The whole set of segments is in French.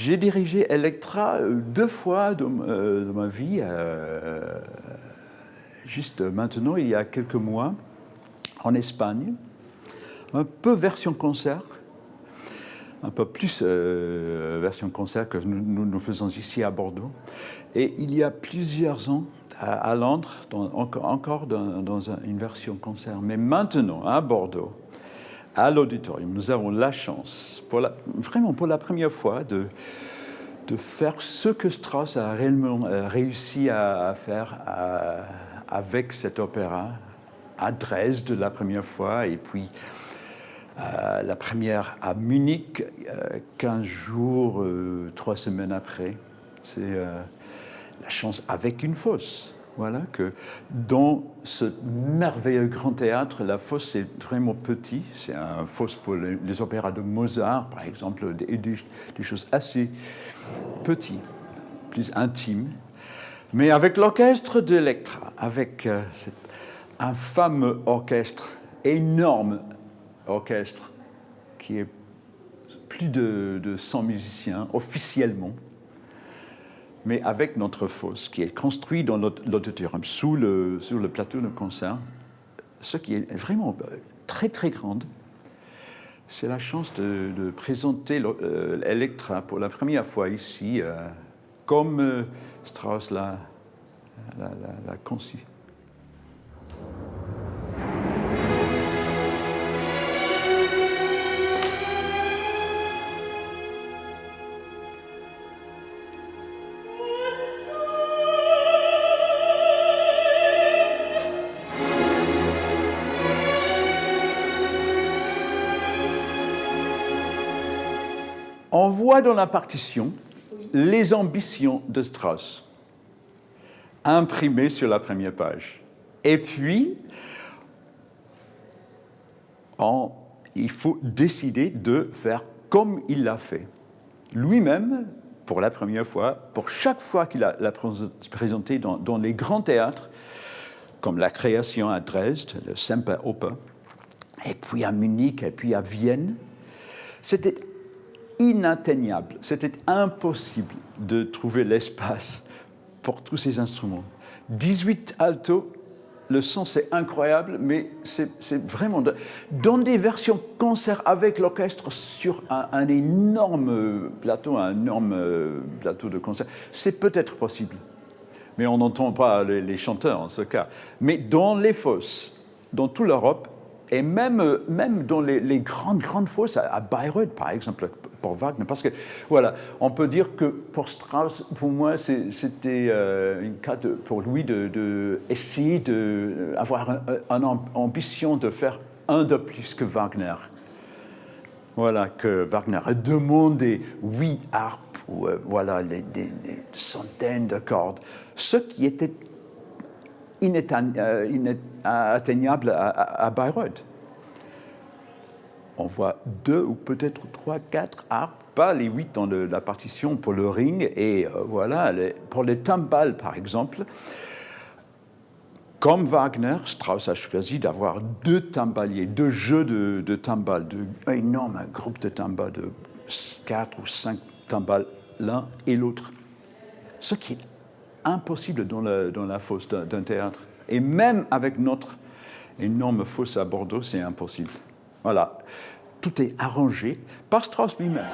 J'ai dirigé Elektra 2 fois dans ma vie, juste maintenant, il y a quelques mois, en Espagne, un peu version concert, un peu plus version concert que nous faisons ici à Bordeaux. Et il y a plusieurs ans, à Londres, encore dans une version concert. Mais maintenant, à Bordeaux, à l'auditorium, nous avons la chance, vraiment pour la première fois, de faire ce que Strauss a réellement réussi à faire avec cet opéra, à Dresde la première fois, et puis la première à Munich, 15 jours, 3 semaines après. C'est la chance avec une fosse. Voilà, que dans ce merveilleux grand théâtre, la fosse est vraiment petit. C'est un fosse pour les opéras de Mozart, par exemple, et des choses assez petites, plus intimes. Mais avec l'orchestre d'Elektra, avec un fameux orchestre, énorme orchestre, qui est plus de 100 musiciens officiellement, mais avec notre fosse, qui est construit dans l'auditorium, sur le plateau de concert, ce qui est vraiment très très grande. C'est la chance de présenter Elektra pour la première fois ici, comme Strauss l'a conçu. On voit dans la partition les ambitions de Strauss, imprimées sur la première page. Et puis, il faut décider de faire comme il l'a fait. Lui-même, pour la première fois, pour chaque fois qu'il l'a présenté dans les grands théâtres, comme la création à Dresde, le Semperoper, et puis à Munich, et puis à Vienne, c'était inatteignable. C'était impossible de trouver l'espace pour tous ces instruments. 18 altos, le son c'est incroyable, mais c'est vraiment... Dans des versions concert avec l'orchestre sur un énorme plateau de concert, c'est peut-être possible. Mais on n'entend pas les chanteurs en ce cas. Mais dans les fosses, dans toute l'Europe, et même dans les grandes fosses, à Bayreuth par exemple, pour Wagner, parce que voilà, on peut dire que pour Strauss, pour moi, c'était une cas pour lui d'essayer d'avoir une ambition de faire un de plus que Wagner. Voilà, que Wagner a demandé 8 harpes, ou voilà, des centaines de cordes, ce qui était inatteignable à Bayreuth. On voit 2 ou peut-être 3, 4 harpes, pas les 8 dans la partition pour le ring, et voilà, pour les timbales par exemple. Comme Wagner, Strauss a choisi d'avoir 2 timbaliers, 2 jeux de timbales, un énorme groupe de timbales, de 4 ou 5 timbales, l'un et l'autre. Ce qui est impossible dans la fosse d'un théâtre. Et même avec notre énorme fosse à Bordeaux, c'est impossible. Voilà, tout est arrangé par Strauss lui-même.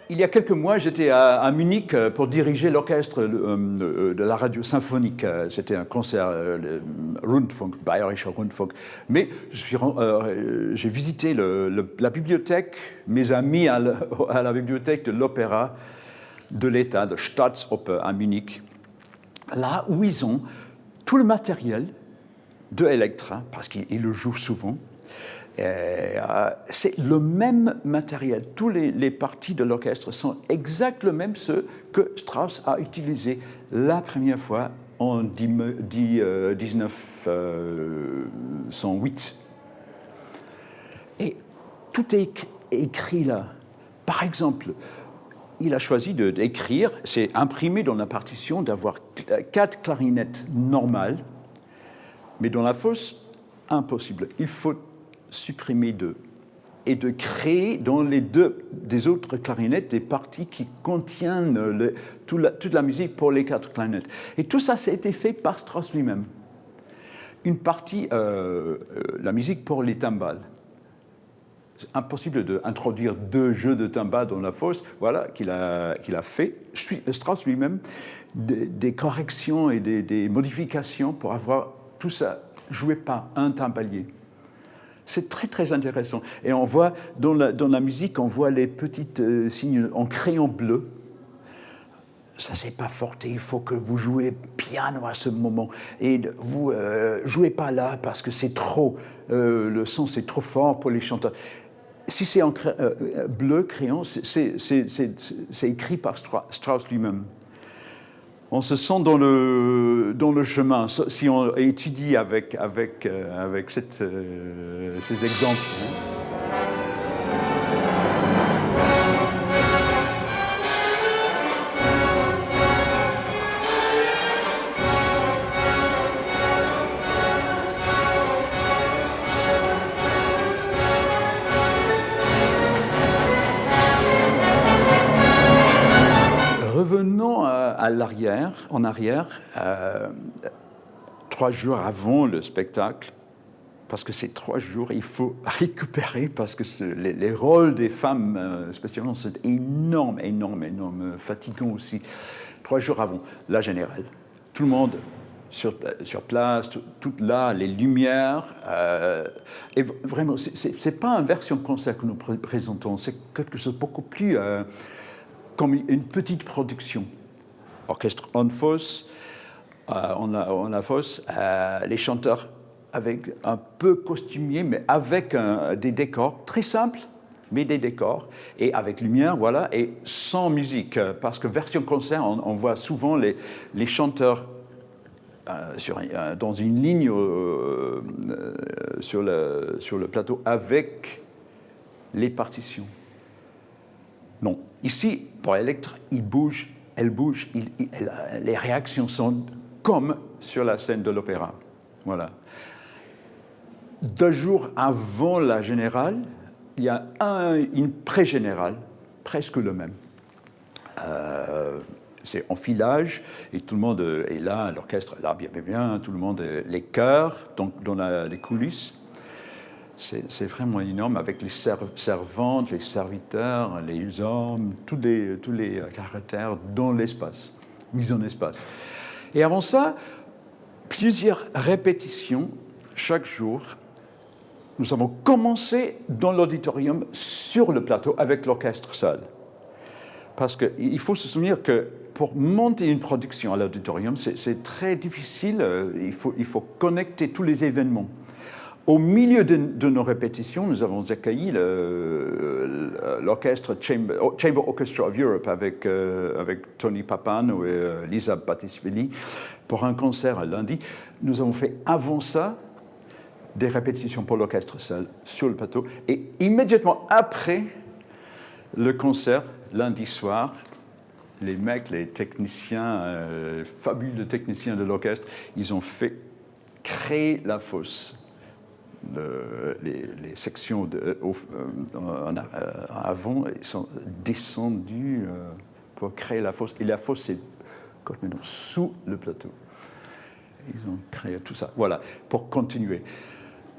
Il y a quelques mois, j'étais à Munich pour diriger l'orchestre de la radio symphonique. C'était un concert, Rundfunk, Bayerischer Rundfunk. Mais j'ai visité la bibliothèque, mes amis à la bibliothèque de l'Opéra de l'État, de Staatsoper à Munich, là où ils ont tout le matériel de Elektra, parce qu'ils le jouent souvent. C'est le même matériel. Toutes les parties de l'orchestre sont exactement même ceux que Strauss a utilisés la première fois en 1908. Et tout est écrit là. Par exemple, il a choisi d'écrire, c'est imprimé dans la partition, d'avoir 4 clarinettes normales, mais dans la fosse, impossible. Il faut supprimer 2 et de créer dans les 2 des autres clarinettes des parties qui contiennent toute la musique pour les 4 clarinettes. Et tout ça, ça a été fait par Strauss lui-même. Une partie, la musique pour les timbales. C'est impossible d'introduire 2 jeux de timbales dans la fosse, voilà, qu'il a fait. Strauss lui-même, des corrections et des modifications pour avoir tout ça joué par un timbalier. C'est très, très intéressant. Et on voit, dans la musique, on voit les petites signes en crayon bleu. Ça, c'est pas forte, il faut que vous jouez piano à ce moment. Et vous jouez pas là parce que c'est trop, le son c'est trop fort pour les chanteurs. Si c'est en bleu crayon, c'est écrit par Strauss lui-même. On se sent dans le chemin, si on étudie avec ces exemples. Revenons en arrière, 3 jours avant le spectacle, parce que ces 3 jours, il faut récupérer, parce que les rôles des femmes, spécialement, sont énormes, fatigants aussi. 3 jours avant, la générale, tout le monde sur place, tout là, les lumières. Et vraiment, c'est pas une version concert que nous présentons, c'est quelque chose de beaucoup plus comme une petite production. Orchestre en fosse, on a fosse, les chanteurs avec un peu costumiers, mais avec des décors très simples, mais des décors, et avec lumière, voilà, et sans musique. Parce que version concert, on voit souvent les chanteurs dans une ligne sur le plateau avec les partitions. Non. Ici, pour Elektra, elle bouge, les réactions sont comme sur la scène de l'opéra. Voilà. 2 jours avant la générale, il y a une pré-générale, presque le même. C'est enfilage, et tout le monde est là, l'orchestre est là, bien, tout le monde, les chœurs, donc dans les coulisses. C'est vraiment énorme, avec les servantes, les serviteurs, les hommes, tous les caractères dans l'espace, mis en espace. Et avant ça, plusieurs répétitions chaque jour. Nous avons commencé dans l'auditorium sur le plateau avec l'orchestre seul. Parce qu'il faut se souvenir que pour monter une production à l'auditorium, c'est très difficile, il faut connecter tous les événements. Au milieu de nos répétitions, nous avons accueilli l'orchestre Chamber Orchestra of Europe avec Tony Papano et Lisa Battistelli pour un concert lundi. Nous avons fait avant ça des répétitions pour l'orchestre seul sur le plateau. Et immédiatement après le concert, lundi soir, les mecs, les techniciens, fabuleux techniciens de l'orchestre, ils ont fait créer la fosse. Les sections en avant sont descendues pour créer la fosse. Et la fosse, c'est maintenant sous le plateau. Ils ont créé tout ça. Voilà, pour continuer.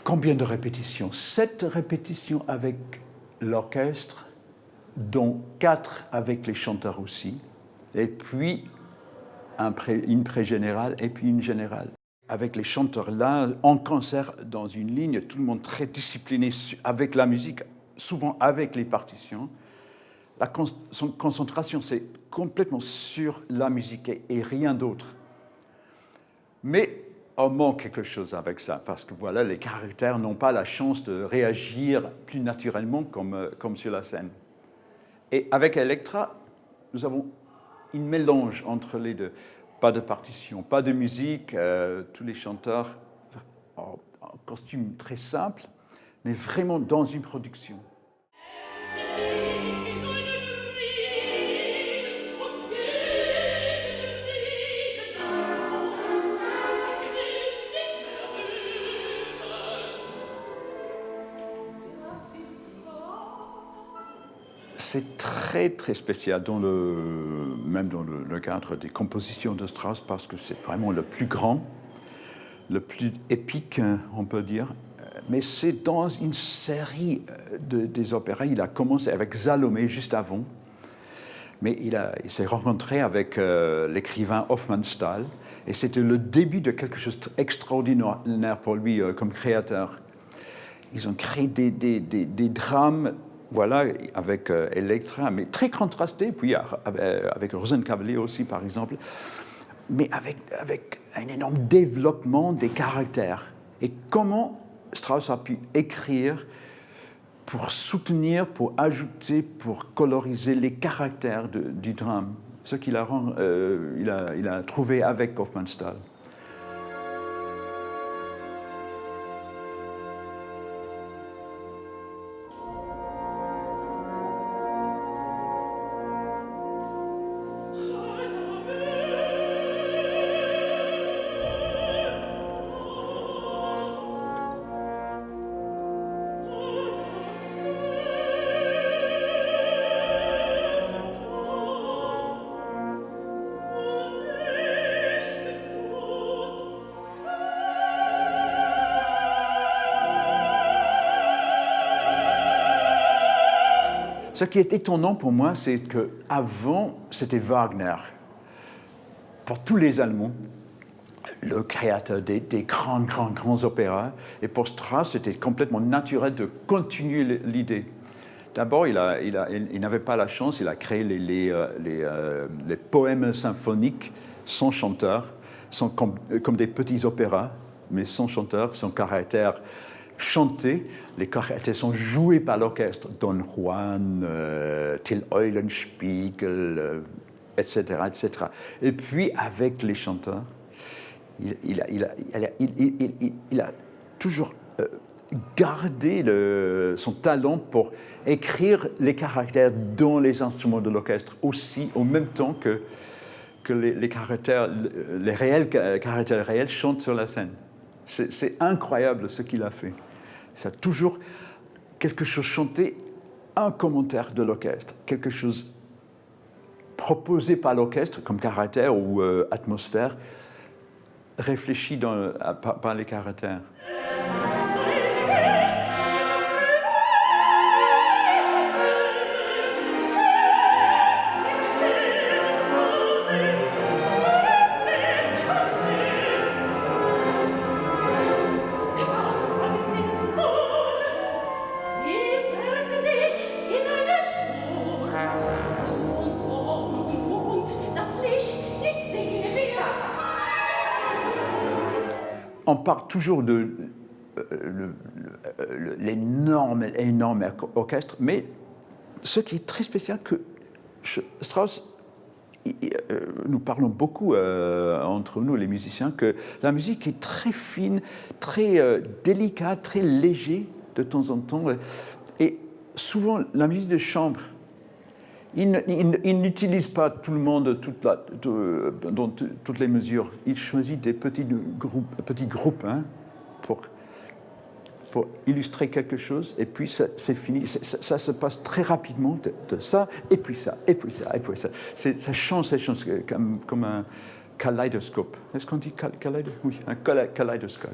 Combien de répétitions? 7 répétitions avec l'orchestre, dont 4 avec les chanteurs aussi. Et puis une pré-générale et puis une générale. Avec les chanteurs là, en concert, dans une ligne, tout le monde très discipliné avec la musique, souvent avec les partitions. La concentration, c'est complètement sur la musique et rien d'autre. Mais on manque quelque chose avec ça, parce que voilà, les caractères n'ont pas la chance de réagir plus naturellement comme sur la scène. Et avec Elektra, nous avons un mélange entre les deux. Pas de partition, pas de musique, tous les chanteurs en costume très simple, mais vraiment dans une production. c'est très très spécial, même dans le cadre des compositions de Strauss, parce que c'est vraiment le plus grand, le plus épique, on peut dire. Mais c'est dans une série des opéras. Il a commencé avec Salomé juste avant, mais il s'est rencontré avec l'écrivain Hofmannsthal, et c'était le début de quelque chose d'extraordinaire pour lui comme créateur. Ils ont créé des drames, voilà, avec Elektra, mais très contrastés, puis avec Rosenkavalier aussi, par exemple, mais avec un énorme développement des caractères. Et comment Strauss a pu écrire pour soutenir, pour ajouter, pour coloriser les caractères du drame, ce qu'il a trouvé avec Hofmannsthal. Ce qui est étonnant pour moi, c'est qu'avant, c'était Wagner. Pour tous les Allemands, le créateur des grands opéras. Et pour Strauss, c'était complètement naturel de continuer l'idée. D'abord, il n'avait pas la chance, il a créé les poèmes symphoniques sans chanteur, comme des petits opéras, mais sans chanteur, sans caractère chantés. Les caractères sont joués par l'orchestre. Don Juan, Till Eulenspiegel, etc., etc. Et puis, avec les chanteurs, il a toujours gardé son talent pour écrire les caractères dans les instruments de l'orchestre aussi, en même temps que les caractères réels chantent sur la scène. C'est incroyable ce qu'il a fait. C'est toujours quelque chose chanté, un commentaire de l'orchestre, quelque chose proposé par l'orchestre comme caractère ou atmosphère, réfléchi par les caractères. On parle toujours de l'énorme orchestre, mais ce qui est très spécial, que Strauss, nous parlons beaucoup entre nous, les musiciens, que la musique est très fine, très délicate, très léger de temps en temps. Et souvent, la musique de chambre, il n'utilise pas tout le monde dans toutes les mesures. Il choisit des petits groupes pour illustrer quelque chose, et puis c'est fini. Ça se passe très rapidement de ça, et puis ça, et puis ça, et puis ça. Ça change comme un kaléidoscope. Est-ce qu'on dit kaléidoscope? Oui, un kaléidoscope.